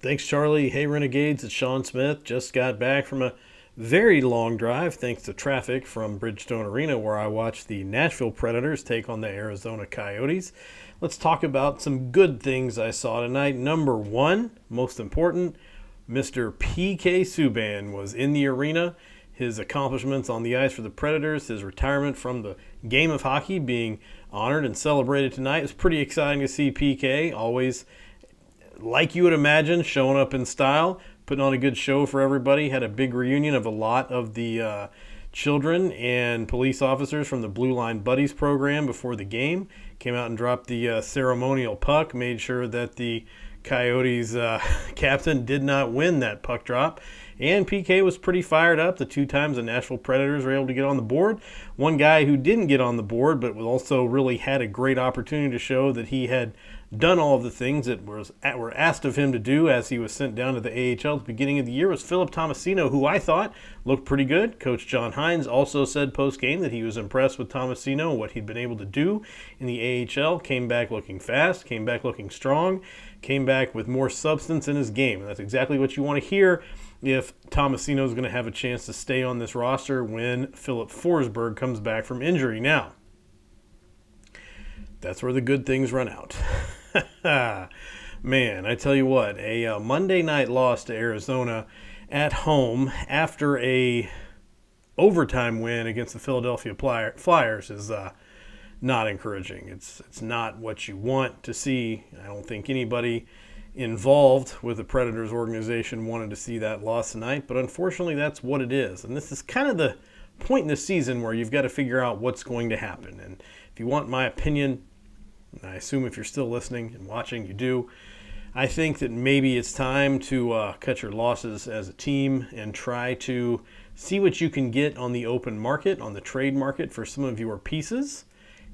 Thanks, Charlie. Hey, Renegades, it's Sean Smith. Just got back from a very long drive, thanks to traffic, from Bridgestone Arena, where I watched the Nashville Predators take on the Arizona Coyotes. Let's talk about some good things I saw tonight. Number one, most important, Mr. PK Subban was in the arena. His accomplishments on the ice for the Predators, his retirement from the game of hockey being honored and celebrated tonight. It's pretty exciting to see PK, always like you would imagine, showing up in style, putting on a good show for everybody. Had a big reunion of a lot of the children and police officers from the Blue Line Buddies program before the game. Came out and dropped the ceremonial puck, made sure that the Coyotes captain did not win that puck drop. And PK was pretty fired up the two times the Nashville Predators were able to get on the board. One guy who didn't get on the board but also really had a great opportunity to show that he had done all of the things that were asked of him to do as he was sent down to the AHL at the beginning of the year was Philip Tomasino, who I thought looked pretty good. Coach John Hines also said post-game that he was impressed with Tomasino and what he'd been able to do in the AHL. Came back looking fast, came back looking strong, came back with more substance in his game. And that's exactly what you want to hear if Tomasino is going to have a chance to stay on this roster when Philip Forsberg comes back from injury. Now, that's where the good things run out. Man, I tell you what, a Monday night loss to Arizona at home after a overtime win against the Philadelphia Flyers is not encouraging. It's not what you want to see. I don't think anybody involved with the Predators organization wanted to see that loss tonight, but unfortunately that's what it is. And this is kind of the point in the season where you've got to figure out what's going to happen. And if you want my opinion, and I assume if you're still listening and watching, you do, I think that maybe it's time to cut your losses as a team and try to see what you can get on the open market, on the trade market for some of your pieces,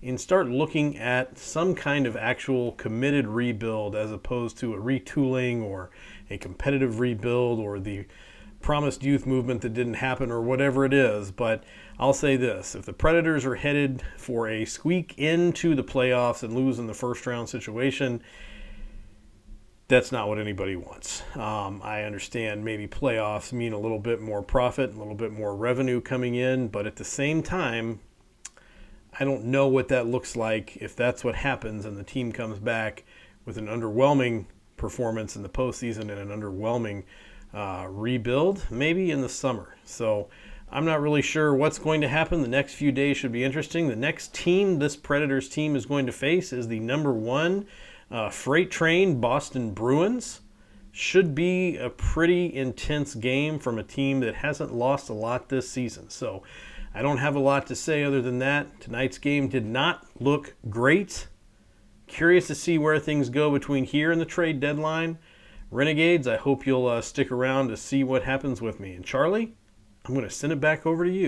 and start looking at some kind of actual committed rebuild as opposed to a retooling or a competitive rebuild or the promised youth movement that didn't happen or whatever it is. But I'll say this, if the Predators are headed for a squeak into the playoffs and lose in the first round situation, that's not what anybody wants. I understand maybe playoffs mean a little bit more profit, a little bit more revenue coming in, but at the same time, I don't know what that looks like if that's what happens and the team comes back with an underwhelming performance in the postseason and an underwhelming rebuild, maybe in the summer. So I'm not really sure what's going to happen. The next few days should be interesting. The next team this Predators team is going to face is the number one freight train Boston Bruins. Should be a pretty intense game from a team that hasn't lost a lot this season. So I don't have a lot to say other than that. Tonight's game did not look great. Curious to see where things go between here and the trade deadline. Renegades, I hope you'll stick around to see what happens with me. And Charlie, I'm going to send it back over to you.